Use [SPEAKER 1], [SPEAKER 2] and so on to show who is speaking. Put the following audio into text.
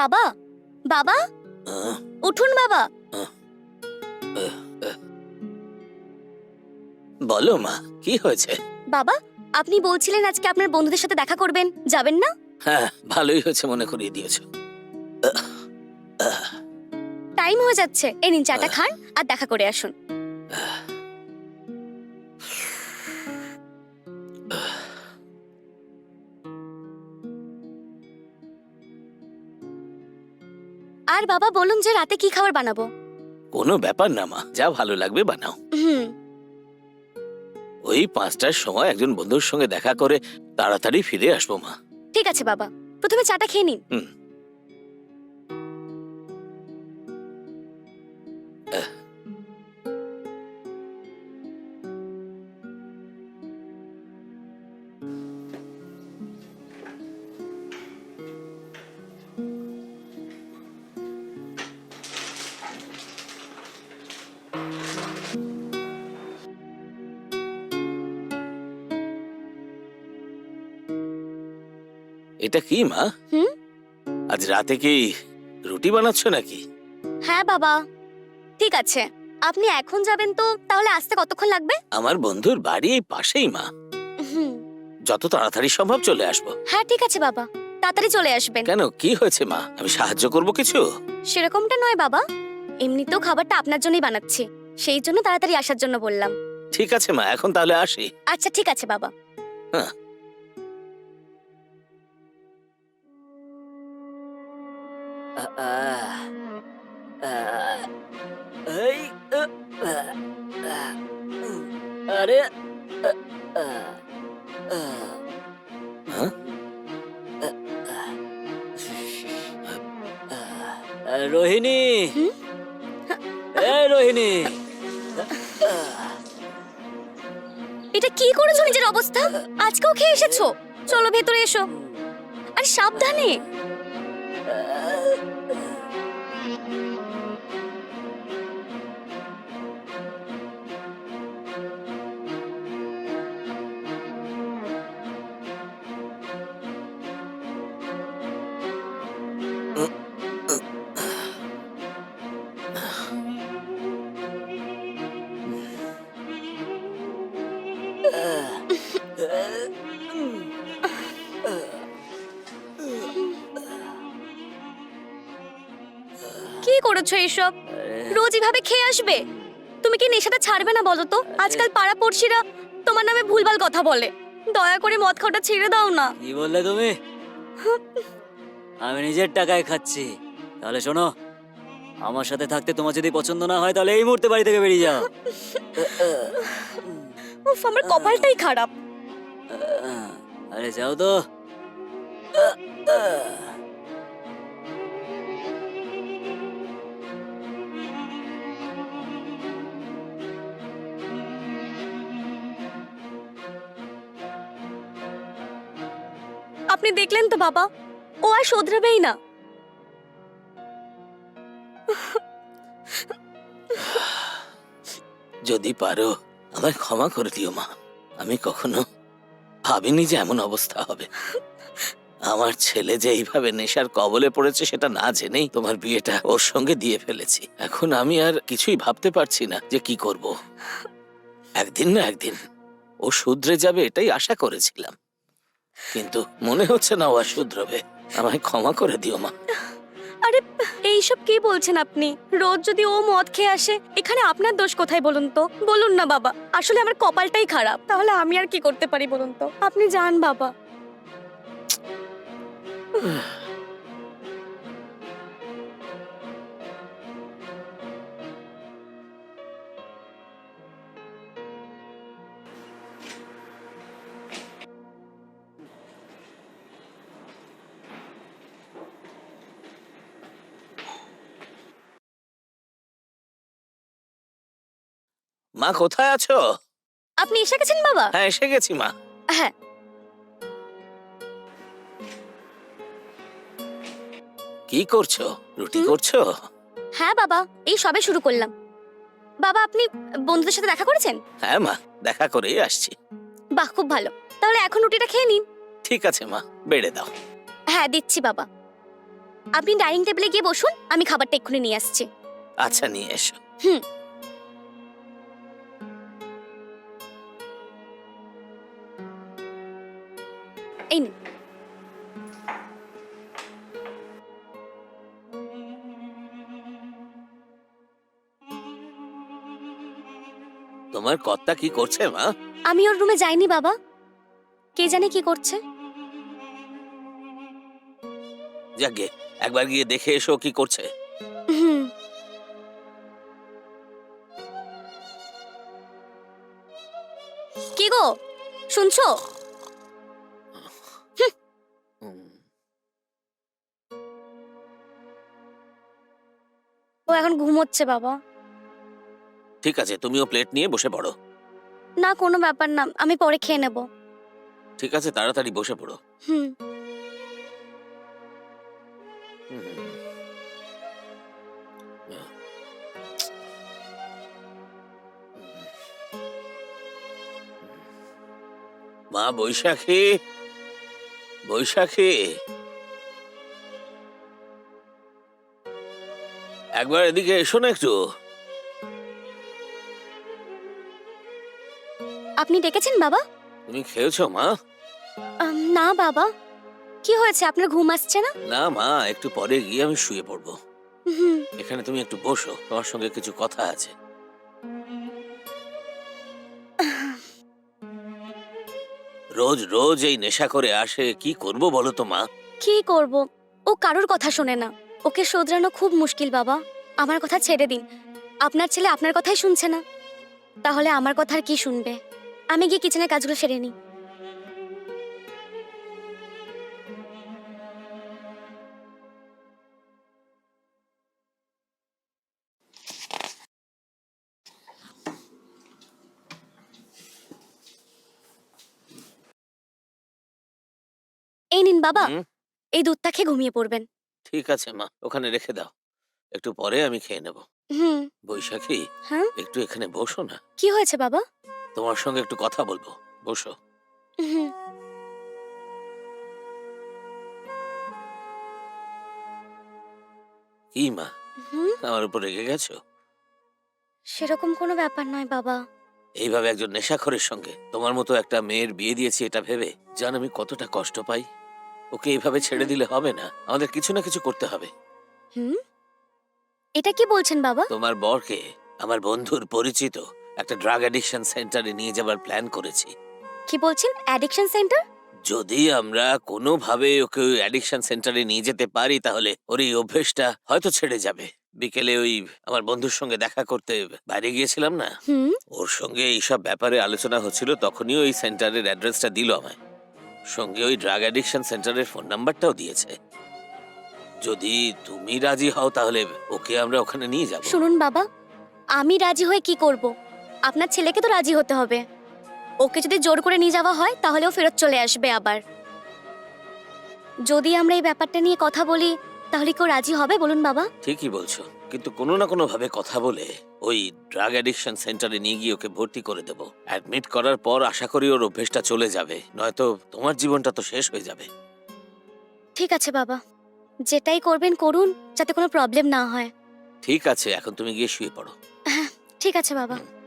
[SPEAKER 1] বাবা, বাবা, উঠুন বাবা।
[SPEAKER 2] বলো মা, কি হয়েছে?
[SPEAKER 1] বাবা, আপনি বলছিলেন আজকে আপনার বন্ধুদের সাথে দেখা করবেন, যাবেন না?
[SPEAKER 2] হ্যাঁ, ভালোই হয়েছে মনে করিয়ে দিয়েছো।
[SPEAKER 1] টাইম হয়ে যাচ্ছে, এই নিন চাটা খান আর দেখা করে আসুন। আর বাবা বলুন যে রাতে কি খাবার বানাবো?
[SPEAKER 2] কোনো ব্যাপার না মা, যা ভালো লাগবে বানাও।
[SPEAKER 1] হুম।
[SPEAKER 2] ওই 5টার সময় একজন বন্ধুর সঙ্গে দেখা করে তাড়াতাড়ি ফিরে আসবো মা।
[SPEAKER 1] ঠিক আছে বাবা, প্রথমে চাটা খেয়ে নিন।
[SPEAKER 2] হুম। এটা কি মা?
[SPEAKER 1] হুম?
[SPEAKER 2] আজ রাতে কি রুটি বানাচ্ছ নাকি?
[SPEAKER 1] হ্যাঁ বাবা। ঠিক আছে, আপনি এখন যাবেন তো তাহলে আসতে কতক্ষণ লাগবে?
[SPEAKER 2] আমার বন্ধুর বাড়ি এই পাশেই মা,
[SPEAKER 1] হুম।
[SPEAKER 2] যত তাড়াতাড়ি সম্ভব চলে আসবো।
[SPEAKER 1] হ্যাঁ ঠিক আছে বাবা, তাড়াতাড়ি চলে আসবেন।
[SPEAKER 2] কেন, কি হয়েছে মা? আমি সাহায্য করব কিছু?
[SPEAKER 1] সেরকমটা নয় বাবা, এমনিতেও খাবারটা আপনার জন্যই বানাচ্ছি, সেই জন্য তাড়াতাড়ি আসার জন্য বললাম।
[SPEAKER 2] ঠিক আছে মা, এখন তাহলে আসি।
[SPEAKER 1] আচ্ছা ঠিক আছে বাবা।
[SPEAKER 2] হ্যাঁ।
[SPEAKER 3] আরে
[SPEAKER 2] হ্যাঁ?
[SPEAKER 3] রোহিণী,
[SPEAKER 1] হুম?
[SPEAKER 3] রোহিণী,
[SPEAKER 1] এটা কি করেছো নিজের অবস্থা? আজকেও খেয়ে এসেছো? চলো ভেতরে এসো। আরে সাবধানে। কি করেছো এইসব? রোজ এভাবে খেয়ে আসবে? তুমি কি নেশাটা ছাড়বে না বলো তো? আজকাল পাড়া পড়শিরা তোমার নামে ভুলভাল কথা বলে। দয়া করে মদ খাওয়াটা ছেড়ে দাও না।
[SPEAKER 3] কি বললে তুমি? আমি নিজের টাকায় খাচ্ছি। তাহলে শোনো, আমার সাথে থাকতে তোমার যদি পছন্দ না হয় তাহলে এই মুহূর্তে বাড়ি থেকে বেরিয়ে যাও।
[SPEAKER 1] উফ, আমার কপালটাই খারাপ।
[SPEAKER 3] আরে যাও তো।
[SPEAKER 1] আপনি দেখলেন তো বাবা, ও আর শোধরাবেই না।
[SPEAKER 2] যদি পারো আমায় ক্ষমা করে দিও মা, আমি কখনো ভাবিনি যে এমন অবস্থা হবে। আমার ছেলে যে এইভাবে নেশার কবলে পড়েছে সেটা না জেনেই তোমার বিয়েটা ওর সঙ্গে দিয়ে ফেলেছি। এখন আমি আর কিছুই ভাবতে পারছি না যে কি করব। একদিন না একদিন ও শুধরে যাবে এটাই আশা করেছিলাম, কিন্তু মনে হচ্ছে না ও আর শুধরবে। আমায় ক্ষমা করে দিও মা।
[SPEAKER 1] আরে এইসব কি বলছেন আপনি? রোজ যদি ও মদ খেয়ে আসে, এখানে আপনার দোষ কোথায় বলুন তো? বলুন না বাবা, আসলে আমার কপালটাই খারাপ। তাহলে আমি আর কি করতে পারি বলুন তো? আপনি যান বাবা।
[SPEAKER 2] মা কোথায় আছো?
[SPEAKER 1] আপনি এসে গেছেন বাবা?
[SPEAKER 2] হ্যাঁ, এসে গেছি মা।
[SPEAKER 1] হ্যাঁ।
[SPEAKER 2] কি করছো? রুটি
[SPEAKER 1] হুম?
[SPEAKER 2] করছো?
[SPEAKER 1] হ্যাঁ বাবা, এই সবে শুরু করলাম। বাবা আপনি বন্ধুদের সাথে দেখা করেছেন?
[SPEAKER 2] হ্যাঁ মা, দেখা করেই আসছি।
[SPEAKER 1] বাহ, খুব ভালো। তাহলে এখন রুটিটা খেয়ে নিন।
[SPEAKER 2] ঠিক আছে মা, বেড়ে দাও।
[SPEAKER 1] হ্যাঁ দিচ্ছি বাবা। আপনি ডাইনিং টেবিলে গিয়ে বসুন, আমি খাবারটা এক্ষুনি নিয়ে আসছি।
[SPEAKER 2] আচ্ছা, নিয়ে এসো।
[SPEAKER 1] হুম। এই নিন।
[SPEAKER 2] তোমার কর্তা কি করছে মা?
[SPEAKER 1] আমি ওর রুমে যাইনি বাবা, কে জানে কি করছে।
[SPEAKER 2] যাকে একবার গিয়ে দেখে এসো কি করছে।
[SPEAKER 1] হুম। কি গো, শুনছো?
[SPEAKER 2] হুম,
[SPEAKER 1] ও এখন ঘুমোচ্ছে বাবা।
[SPEAKER 2] ঠিক আছে, তুমিও প্লেট নিয়ে বসে পড়ো।
[SPEAKER 1] না, কোনো ব্যাপার না, আমি পরে খেয়ে নেব।
[SPEAKER 2] ঠিক আছে, তাড়াতাড়ি বসে পড়ো।
[SPEAKER 1] হুম।
[SPEAKER 2] হুম। মা বৈশাখী, বৈশাখী, একবার এদিকে এসো না একটু।
[SPEAKER 1] আপনি ডেকেছেন বাবা?
[SPEAKER 2] তুমি খেয়েছো মা?
[SPEAKER 1] না বাবা, কি হয়েছে, আপনার ঘুম আসছে না?
[SPEAKER 2] না মা, একটু পরে গিয়ে আমি শুয়ে পড়বো।
[SPEAKER 1] হুম।
[SPEAKER 2] এখানে তুমি একটু বসো, তোমার সঙ্গে কিছু কথা আছে। রোজ রোজ এই নেশা করে আসে, কি করব বলো তো মা?
[SPEAKER 1] কি করব, ও কারোর কথা শোনে না, ওকে শোধরানো খুব মুশকিল বাবা। আমার কথা ছেড়ে দিন, আপনার ছেলে আপনার কথাই শুনছে না, তাহলে আমার কথা আর কি শুনবে? আমি গিয়ে কিচেনের কাজগুলো সেরে নিই। এই নিন বাবা,
[SPEAKER 2] হুম?
[SPEAKER 1] এই দুধটা খেয়ে ঘুমিয়ে পড়বেন।
[SPEAKER 2] ঠিক আছে মা, ওখানে রেখে দাও, একটু পরে আমি খেয়ে নেব।
[SPEAKER 1] হুম।
[SPEAKER 2] বৈশাখী,
[SPEAKER 1] হ্যাঁ,
[SPEAKER 2] একটু এখানে বসো না,
[SPEAKER 1] কি হয়েছে বাবা?
[SPEAKER 2] তোমার সঙ্গে একটু কথা বলবো, বসো।
[SPEAKER 1] হুম।
[SPEAKER 2] কি মা,
[SPEAKER 1] হুম,
[SPEAKER 2] আমার উপর রেগে গেছো?
[SPEAKER 1] সেরকম কোনো ব্যাপার নয় বাবা।
[SPEAKER 2] এইভাবে একজন নেশাখোরের সঙ্গে তোমার মতো একটা মেয়ের বিয়ে দিয়েছি এটা ভেবে জান আমি কতটা কষ্ট পাই। ওকে এইভাবে ছেড়ে দিলে হবে না, আমাদের কিছু না কিছু করতে হবে।
[SPEAKER 1] হুম, এটা কি বলছেন বাবা?
[SPEAKER 2] তোমার বরকে আমার বন্ধুর পরিচিত একটা ড্রাগ অ্যাডিকশন সেন্টারে নিয়ে যাবার প্ল্যান করেছি।
[SPEAKER 1] কি বলছেন, অ্যাডিকশন সেন্টার?
[SPEAKER 2] যদি আমরা কোনোভাবে ওকে ওই অ্যাডিকশন সেন্টারে নিয়ে যেতে পারি তাহলে ওর এই অভ্যেসটা হয়তো ছেড়ে যাবে। বিকেলে ওই আমার বন্ধুর সঙ্গে দেখা করতে বাইরে গিয়েছিলাম না,
[SPEAKER 1] হুম।
[SPEAKER 2] ওর সঙ্গে এইসব ব্যাপারে আলোচনা হচ্ছিল, তখনই ওই সেন্টারের অ্যাড্রেসটা দিল আমায়, সঙ্গে ওই ড্রাগ অ্যাডিকশন সেন্টারের ফোন নাম্বারটাও দিয়েছে। যদি তুমি রাজি হও তাহলে ওকে আমরা ওখানে নিয়ে যাব।
[SPEAKER 1] শুনুন বাবা, আমি রাজি হয়ে কি করব? আপনার ছেলেকে তো রাজি হতে হবে। ওকে যদি জোর করে নিয়ে যাওয়া হয় তাহলে ও ফেরত চলে আসবে আবার। যদি আমরা এই ব্যাপারটা নিয়ে কথা বলি তাহলে কেউ রাজি হবে বলুন বাবা?
[SPEAKER 2] ঠিকই বলছো, কিন্তু কোনো না কোনো ভাবে কথা বলে ওই ড্রাগ অ্যাডিকশন সেন্টারে নিয়ে গিয়ে ওকে ভর্তি করে দেবো। অ্যাডমিট করার পর আশা করি ওর অভ্যেসটা চলে যাবে, নয়তো তোমার জীবনটা তো শেষ হয়ে যাবে।
[SPEAKER 1] ঠিক আছে বাবা, যেটাই করবেন করুন, যাতে কোনো প্রবলেম না হয়।
[SPEAKER 2] ঠিক আছে, এখন তুমি গিয়ে শুয়ে পড়ো।
[SPEAKER 1] ঠিক আছে বাবা।
[SPEAKER 2] হুম।